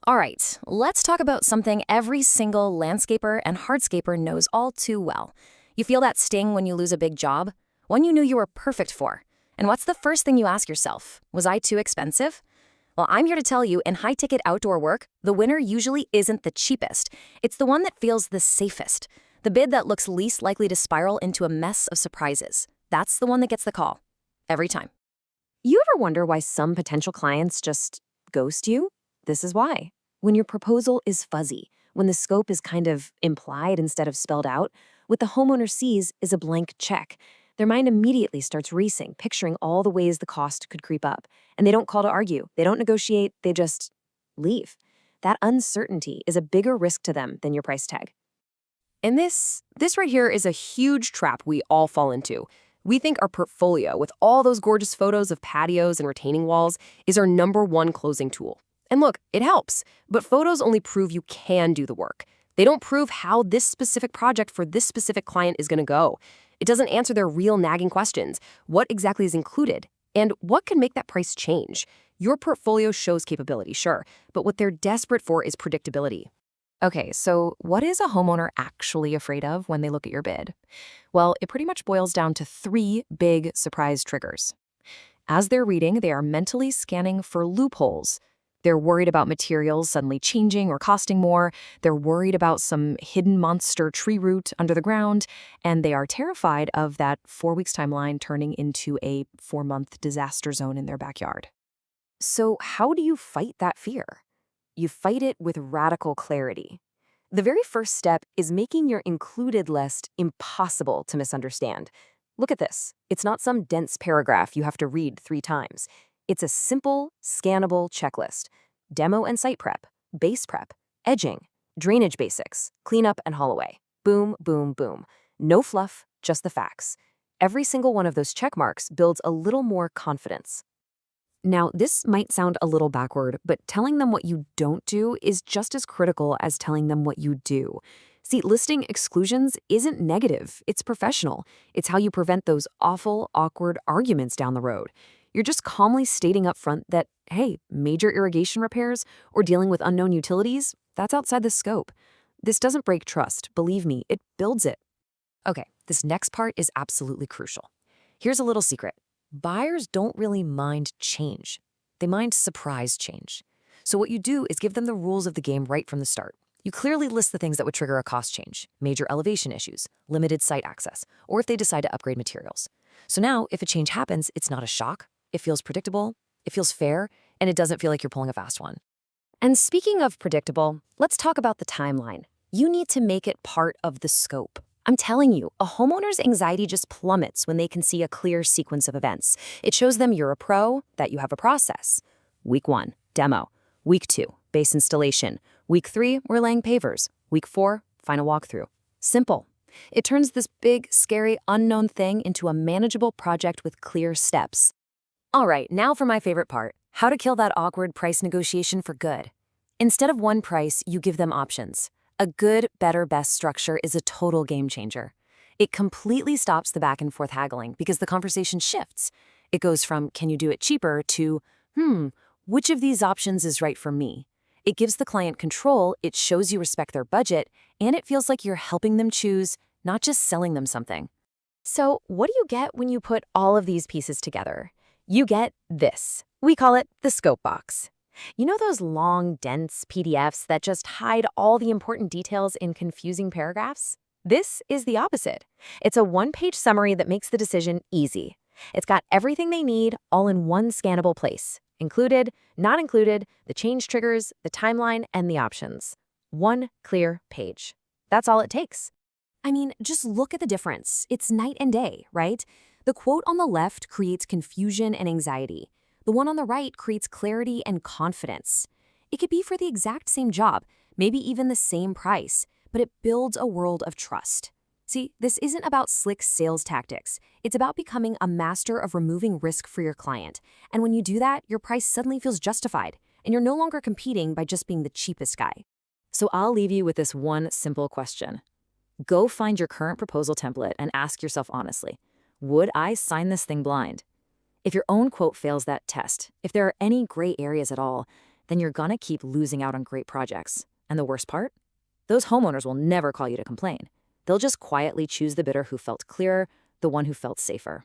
All right, let's talk about something every single landscaper and hardscaper knows all too well. You feel that sting when you lose a big job? One you knew you were perfect for. And what's the first thing you ask yourself? Was I too expensive? Well, I'm here to tell you, in high-ticket outdoor work, the winner usually isn't the cheapest. It's the one that feels the safest. The bid that looks least likely to spiral into a mess of surprises. That's the one that gets the call. Every time. You ever wonder why some potential clients just ghost you? This is why. When your proposal is fuzzy, when the scope is kind of implied instead of spelled out, what the homeowner sees is a blank check. Their mind immediately starts racing, picturing all the ways the cost could creep up. And they don't call to argue, they don't negotiate, they just leave. That uncertainty is a bigger risk to them than your price tag. And this right here is a huge trap we all fall into. We think our portfolio, with all those gorgeous photos of patios and retaining walls, is our #1 closing tool. And look, it helps, but photos only prove you can do the work. They don't prove how this specific project for this specific client is going to go. It doesn't answer their real nagging questions. What exactly is included? And what can make that price change? Your portfolio shows capability, sure, but what they're desperate for is predictability. Okay, so what is a homeowner actually afraid of when they look at your bid? Well, it pretty much boils down to 3 big surprise triggers. As they're reading, they are mentally scanning for loopholes. They're worried about materials suddenly changing or costing more. They're worried about some hidden monster tree root under the ground. And they are terrified of that 4 weeks timeline turning into a 4-month disaster zone in their backyard. So how do you fight that fear? You fight it with radical clarity. The very first step is making your included list impossible to misunderstand. Look at this. It's not some dense paragraph you have to read 3 times. It's a simple, scannable checklist. Demo and site prep, base prep, edging, drainage basics, cleanup and haul away. Boom, boom, boom. No fluff, just the facts. Every single one of those check marks builds a little more confidence. Now, this might sound a little backward, but telling them what you don't do is just as critical as telling them what you do. See, listing exclusions isn't negative, it's professional. It's how you prevent those awful, awkward arguments down the road. You're just calmly stating up front that, hey, major irrigation repairs or dealing with unknown utilities, that's outside the scope. This doesn't break trust, believe me, it builds it. Okay, this next part is absolutely crucial. Here's a little secret. Buyers don't really mind change. They mind surprise change. So what you do is give them the rules of the game right from the start. You clearly list the things that would trigger a cost change, major elevation issues, limited site access, or if they decide to upgrade materials. So now, if a change happens, it's not a shock. It feels predictable, it feels fair, and it doesn't feel like you're pulling a fast one. And speaking of predictable, let's talk about the timeline. You need to make it part of the scope. I'm telling you, a homeowner's anxiety just plummets when they can see a clear sequence of events. It shows them you're a pro, that you have a process. Week 1, demo. Week 2, base installation. Week 3, we're laying pavers. Week 4, final walkthrough. Simple. It turns this big, scary, unknown thing into a manageable project with clear steps. All right, now for my favorite part, how to kill that awkward price negotiation for good. Instead of one price, you give them options. A good, better, best structure is a total game changer. It completely stops the back and forth haggling because the conversation shifts. It goes from, can you do it cheaper, to, which of these options is right for me? It gives the client control, it shows you respect their budget, and it feels like you're helping them choose, not just selling them something. So what do you get when you put all of these pieces together? You get this. We call it the scope box. You know those long, dense PDFs that just hide all the important details in confusing paragraphs? This is the opposite. It's a 1-page summary that makes the decision easy. It's got everything they need all in one scannable place. Included, not included, the change triggers, the timeline, and the options. One clear page. That's all it takes. I mean, just look at the difference. It's night and day, right? The quote on the left creates confusion and anxiety. The one on the right creates clarity and confidence. It could be for the exact same job, maybe even the same price, but it builds a world of trust. See, this isn't about slick sales tactics. It's about becoming a master of removing risk for your client. And when you do that, your price suddenly feels justified, and you're no longer competing by just being the cheapest guy. So I'll leave you with this one simple question. Go find your current proposal template and ask yourself honestly, would I sign this thing blind? If your own quote fails that test, if there are any gray areas at all, then you're gonna keep losing out on great projects. And the worst part? Those homeowners will never call you to complain. They'll just quietly choose the bidder who felt clearer, the one who felt safer.